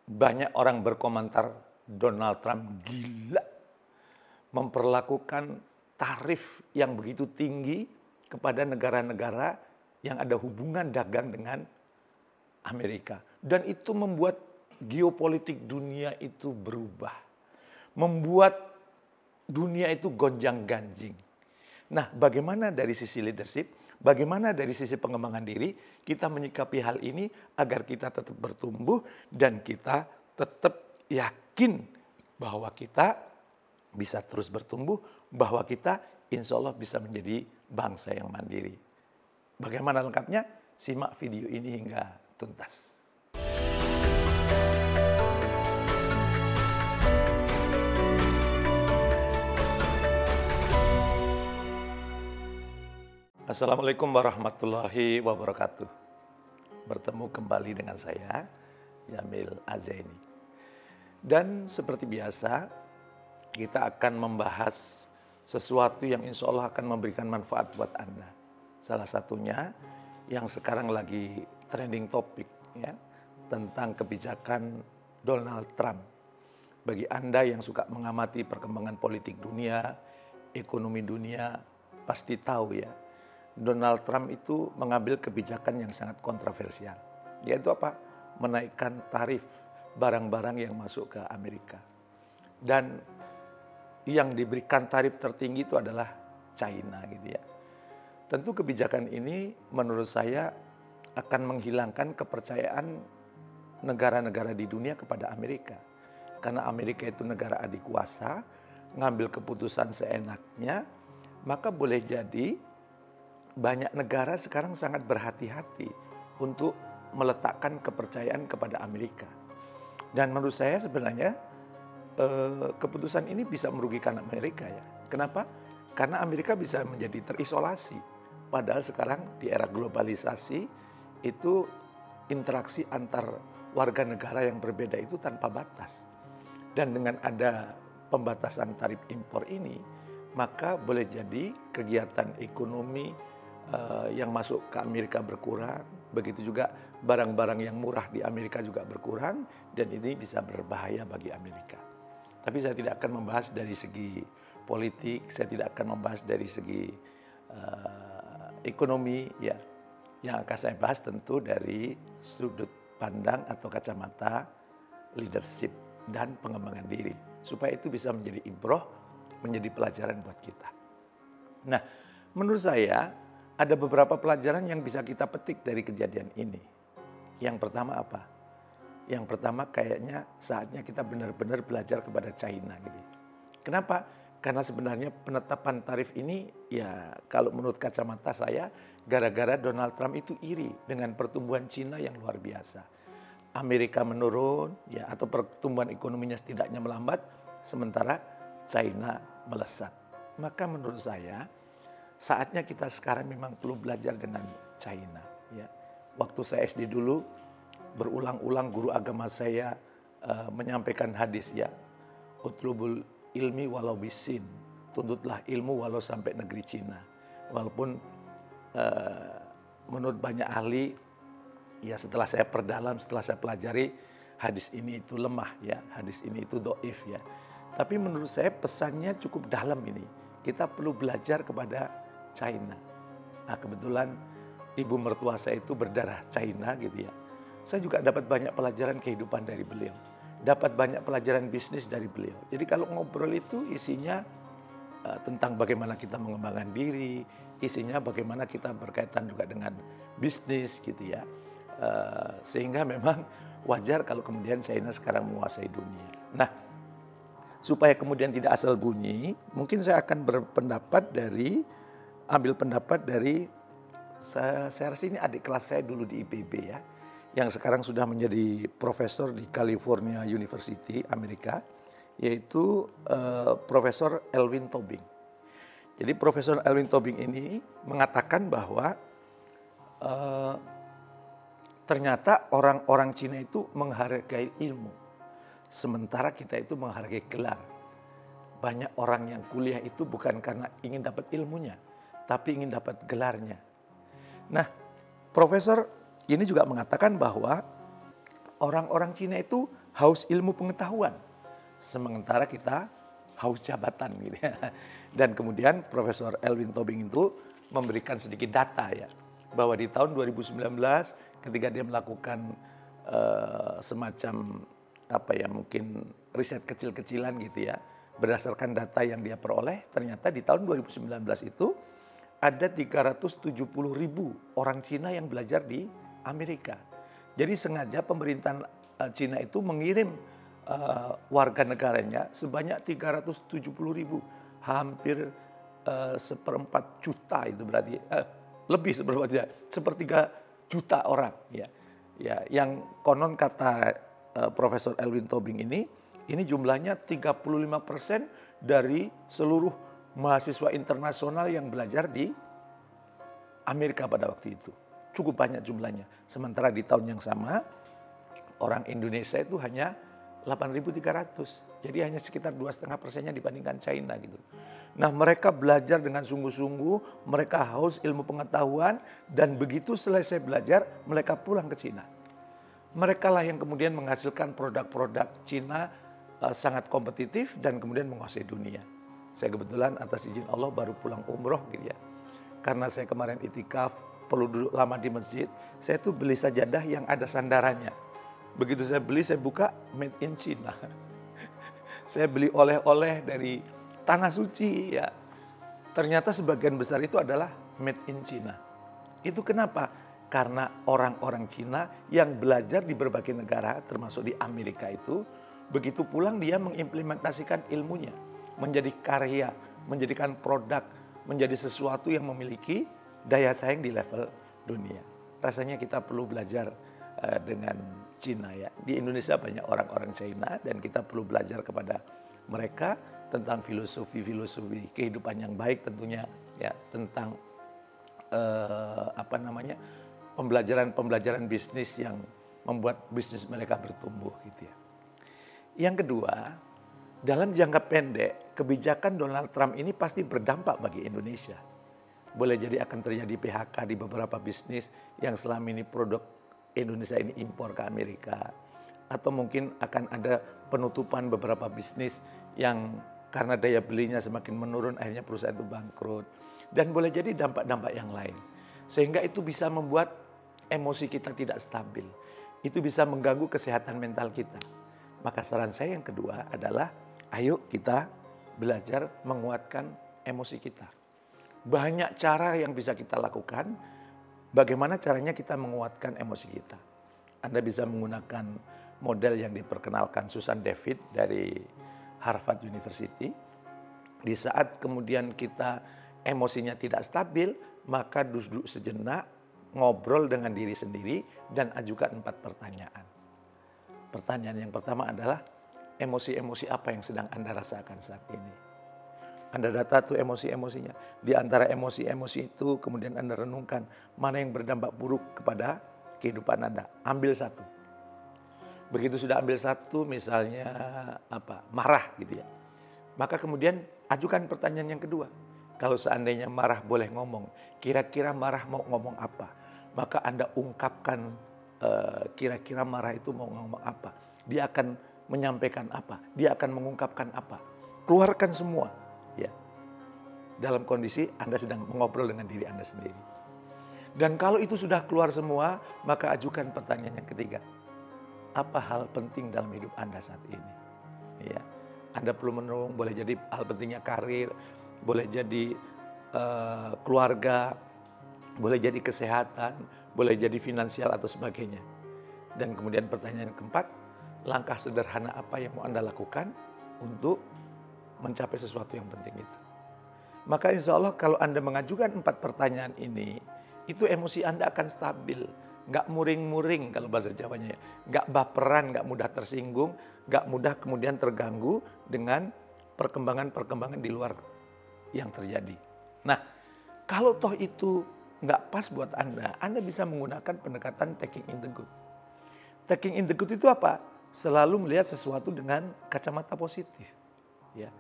Banyak orang berkomentar Donald Trump gila memperlakukan tarif yang begitu tinggi kepada negara-negara yang ada hubungan dagang dengan Amerika. Dan itu membuat geopolitik dunia itu berubah. Membuat dunia itu gonjang-ganjing. Nah, bagaimana dari sisi leadership, bagaimana dari sisi pengembangan diri, kita menyikapi hal ini agar kita tetap bertumbuh dan kita tetap yakin bahwa kita bisa terus bertumbuh, bahwa kita insya Allah bisa menjadi bangsa yang mandiri. Bagaimana lengkapnya? Simak video ini hingga tuntas. Assalamualaikum warahmatullahi wabarakatuh. Bertemu kembali dengan saya, Jamil Azaini. Dan seperti biasa, kita akan membahas sesuatu yang insya Allah akan memberikan manfaat buat Anda. Salah satunya yang sekarang lagi trending topik, ya, tentang kebijakan Donald Trump. Bagi Anda yang suka mengamati perkembangan politik dunia, ekonomi dunia, pasti tahu ya, Donald Trump itu mengambil kebijakan yang sangat kontroversial. Yaitu apa? Menaikkan tarif barang-barang yang masuk ke Amerika. Dan yang diberikan tarif tertinggi itu adalah China gitu ya. Tentu kebijakan ini menurut saya akan menghilangkan kepercayaan negara-negara di dunia kepada Amerika. Karena Amerika itu negara adikuasa, ngambil keputusan seenaknya, maka boleh jadi banyak negara sekarang sangat berhati-hati untuk meletakkan kepercayaan kepada Amerika. Dan menurut saya sebenarnya keputusan ini bisa merugikan Amerika ya. Kenapa? Karena Amerika bisa menjadi terisolasi. Padahal sekarang di era globalisasi itu interaksi antar warga negara yang berbeda itu tanpa batas. Dan dengan ada pembatasan tarif impor ini, maka boleh jadi kegiatan ekonomi yang masuk ke Amerika berkurang, begitu juga barang-barang yang murah di Amerika juga berkurang, dan ini bisa berbahaya bagi Amerika. Tapi saya tidak akan membahas dari segi politik, saya tidak akan membahas dari segi ekonomi, ya. Yang akan saya bahas tentu dari sudut pandang atau kacamata leadership dan pengembangan diri, supaya itu bisa menjadi ibroh, menjadi pelajaran buat kita. Nah, menurut saya ada beberapa pelajaran yang bisa kita petik dari kejadian ini. Yang pertama apa? Yang pertama kayaknya saatnya kita benar-benar belajar kepada China gitu. Kenapa? Karena sebenarnya penetapan tarif ini ya kalau menurut kacamata saya gara-gara Donald Trump itu iri dengan pertumbuhan China yang luar biasa. Amerika menurun ya atau pertumbuhan ekonominya setidaknya melambat sementara China melesat. Maka menurut saya saatnya kita sekarang memang perlu belajar dengan China. Ya. Waktu saya SD dulu, berulang-ulang guru agama saya menyampaikan hadis ya, utlubul ilmi walau bisin, tuntutlah ilmu walau sampai negeri Cina. Walaupun menurut banyak ahli, ya setelah saya perdalam, setelah saya pelajari, hadis ini itu lemah ya, hadis ini itu dhaif ya. Tapi menurut saya pesannya cukup dalam ini. Kita perlu belajar kepada China. Nah, kebetulan ibu mertua saya itu berdarah China gitu ya. Saya juga dapat banyak pelajaran kehidupan dari beliau. Dapat banyak pelajaran bisnis dari beliau. Jadi kalau ngobrol itu isinya tentang bagaimana kita mengembangkan diri, isinya bagaimana kita berkaitan juga dengan bisnis gitu ya. Sehingga memang wajar kalau kemudian China sekarang menguasai dunia. Nah, supaya kemudian tidak asal bunyi, mungkin saya akan ambil pendapat dari saya rasa ini adik kelas saya dulu di IPB ya, yang sekarang sudah menjadi profesor di California University, Amerika, yaitu Profesor Alvin Tobing. Jadi Profesor Alvin Tobing ini mengatakan bahwa ternyata orang-orang Cina itu menghargai ilmu, sementara kita itu menghargai gelar. Banyak orang yang kuliah itu bukan karena ingin dapat ilmunya, tapi ingin dapat gelarnya. Nah, Profesor ini juga mengatakan bahwa orang-orang Cina itu haus ilmu pengetahuan, sementara kita haus jabatan gitu ya. Dan kemudian Profesor Alvin Tobing itu memberikan sedikit data ya, bahwa di tahun 2019 ketika dia melakukan semacam mungkin riset kecil-kecilan gitu ya, berdasarkan data yang dia peroleh, ternyata di tahun 2019 itu ada 370.000 orang Cina yang belajar di Amerika. Jadi sengaja pemerintahan Cina itu mengirim warga negaranya sebanyak 370.000, hampir 1/4 juta, itu berarti lebih sepertiga juta orang ya. Ya, yang konon kata Profesor Alvin Tobing ini jumlahnya 35% dari seluruh mahasiswa internasional yang belajar di Amerika pada waktu itu. Cukup banyak jumlahnya. Sementara di tahun yang sama orang Indonesia itu hanya 8.300. Jadi hanya sekitar 2,5%-nya dibandingkan China gitu. Nah, mereka belajar dengan sungguh-sungguh, mereka haus ilmu pengetahuan, dan begitu selesai belajar, mereka pulang ke Cina. Mereka lah yang kemudian menghasilkan produk-produk Cina sangat kompetitif dan kemudian menguasai dunia. Saya kebetulan atas izin Allah baru pulang umroh gitu ya. Karena saya kemarin itikaf, perlu duduk lama di masjid, saya tuh beli sajadah yang ada sandarannya. Begitu saya beli, saya buka made in China. Saya beli oleh-oleh dari tanah suci ya. Ternyata sebagian besar itu adalah made in China. Itu kenapa? Karena orang-orang Cina yang belajar di berbagai negara, termasuk di Amerika itu, begitu pulang dia mengimplementasikan ilmunya, menjadi karya, menjadikan produk, menjadi sesuatu yang memiliki daya saing di level dunia. Rasanya kita perlu belajar dengan Cina ya. Di Indonesia banyak orang-orang Cina dan kita perlu belajar kepada mereka tentang filosofi kehidupan yang baik tentunya ya, tentang pembelajaran bisnis yang membuat bisnis mereka bertumbuh gitu ya. Yang kedua, dalam jangka pendek kebijakan Donald Trump ini pasti berdampak bagi Indonesia. Boleh jadi akan terjadi PHK di beberapa bisnis yang selama ini produk Indonesia ini impor ke Amerika. Atau mungkin akan ada penutupan beberapa bisnis yang karena daya belinya semakin menurun akhirnya perusahaan itu bangkrut. Dan boleh jadi dampak-dampak yang lain. Sehingga itu bisa membuat emosi kita tidak stabil. Itu bisa mengganggu kesehatan mental kita. Maka saran saya yang kedua adalah ayo kita belajar menguatkan emosi kita. Banyak cara yang bisa kita lakukan. Bagaimana caranya kita menguatkan emosi kita? Anda bisa menggunakan model yang diperkenalkan Susan David dari Harvard University. Di saat kemudian kita emosinya tidak stabil, maka duduk sejenak, ngobrol dengan diri sendiri, dan ajukan 4 pertanyaan. Pertanyaan yang pertama adalah, emosi-emosi apa yang sedang Anda rasakan saat ini? Anda data tuh emosi-emosinya. Di antara emosi-emosi itu kemudian Anda renungkan mana yang berdampak buruk kepada kehidupan Anda. Ambil satu. Begitu sudah ambil satu, misalnya marah gitu ya. Maka kemudian ajukan pertanyaan yang kedua. Kalau seandainya marah boleh ngomong, kira-kira marah mau ngomong apa? Maka Anda ungkapkan kira-kira marah itu mau ngomong apa. Dia akan menyampaikan apa, dia akan mengungkapkan apa. Keluarkan semua. Ya, dalam kondisi Anda sedang mengobrol dengan diri Anda sendiri. Dan kalau itu sudah keluar semua, maka ajukan pertanyaan yang ketiga. Apa hal penting dalam hidup Anda saat ini? Ya, Anda perlu menurung, boleh jadi hal pentingnya karir, boleh jadi keluarga, boleh jadi kesehatan, boleh jadi finansial atau sebagainya. Dan kemudian pertanyaan keempat, langkah sederhana apa yang mau Anda lakukan untuk mencapai sesuatu yang penting itu. Maka insya Allah kalau Anda mengajukan 4 pertanyaan ini, itu emosi Anda akan stabil. Nggak muring-muring kalau bahasa Jawanya ya. Nggak baperan, nggak mudah tersinggung, nggak mudah kemudian terganggu dengan perkembangan-perkembangan di luar yang terjadi. Nah, kalau toh itu nggak pas buat Anda bisa menggunakan pendekatan taking in the good. Taking in the good itu apa? Selalu melihat sesuatu dengan kacamata positif. Ya.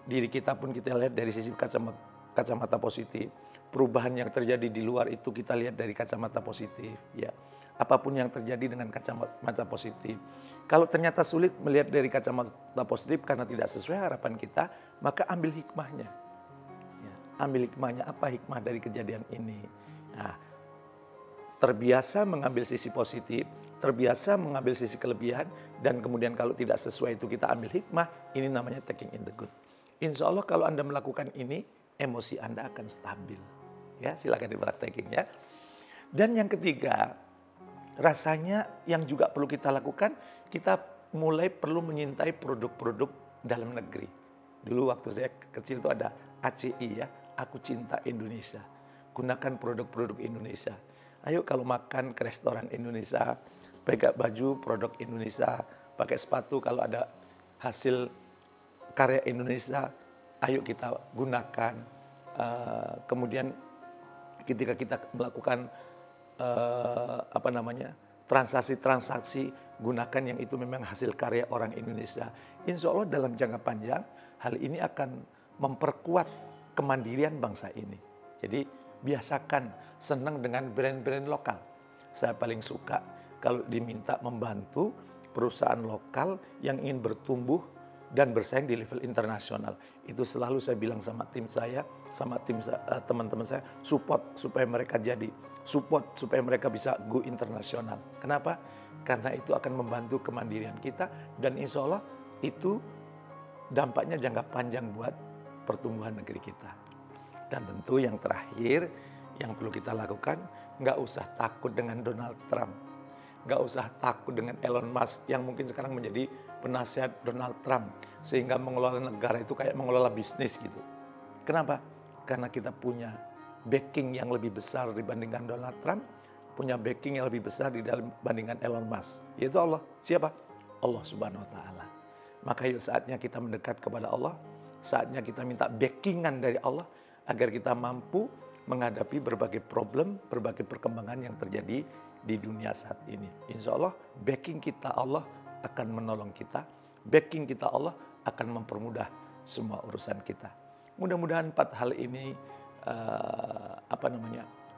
Diri kita pun kita lihat dari sisi kacamata positif. Perubahan yang terjadi di luar itu kita lihat dari kacamata positif. Ya. apapun yang terjadi dengan kacamata positif. Kalau ternyata sulit melihat dari kacamata positif karena tidak sesuai harapan kita, maka ambil hikmahnya. Ya, ambil hikmahnya, apa hikmah dari kejadian ini? Nah, terbiasa mengambil sisi positif, terbiasa mengambil sisi kelebihan, dan kemudian kalau tidak sesuai itu kita ambil hikmah, ini namanya taking in the good. Insya Allah kalau Anda melakukan ini, emosi Anda akan stabil. Ya, silakan dipraktekin ya. Dan yang ketiga, rasanya yang juga perlu kita lakukan, kita mulai perlu menyintai produk-produk dalam negeri. Dulu waktu saya kecil itu ada ACI ya, Aku Cinta Indonesia. Gunakan produk-produk Indonesia. Ayo kalau makan ke restoran Indonesia, pakai baju produk Indonesia, pakai sepatu kalau ada hasil karya Indonesia, ayo kita gunakan. Kemudian ketika kita melakukan transaksi-transaksi, gunakan yang itu memang hasil karya orang Indonesia. Insya Allah dalam jangka panjang hal ini akan memperkuat kemandirian bangsa ini. Jadi biasakan senang dengan brand-brand lokal. Saya paling suka kalau diminta membantu perusahaan lokal yang ingin bertumbuh dan bersaing di level internasional. Itu selalu saya bilang sama tim saya, sama tim teman-teman saya, support supaya mereka supaya mereka bisa go internasional. Kenapa? Karena itu akan membantu kemandirian kita dan insya Allah itu dampaknya jangka panjang buat pertumbuhan negeri kita. Dan tentu yang terakhir yang perlu kita lakukan, nggak usah takut dengan Donald Trump. Nggak usah takut dengan Elon Musk yang mungkin sekarang menjadi penasihat Donald Trump. Sehingga mengelola negara itu kayak mengelola bisnis gitu. Kenapa? Karena kita punya backing yang lebih besar dibandingkan Donald Trump. Punya backing yang lebih besar dibandingkan Elon Musk. Yaitu Allah. Siapa? Allah Subhanahu Wa Ta'ala. Maka yuk saatnya kita mendekat kepada Allah. Saatnya kita minta backingan dari Allah. Agar kita mampu menghadapi berbagai problem, berbagai perkembangan yang terjadi di dunia saat ini. Insya Allah backing kita Allah akan menolong kita. Backing kita Allah akan mempermudah semua urusan kita. Mudah-mudahan 4 hal ini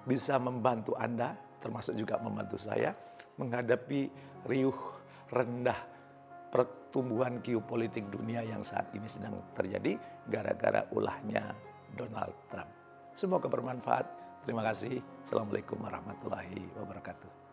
bisa membantu Anda, termasuk juga membantu saya menghadapi riuh rendah pertumbuhan geopolitik dunia yang saat ini sedang terjadi gara-gara ulahnya Donald Trump. Semoga bermanfaat. Terima kasih. Assalamualaikum warahmatullahi wabarakatuh.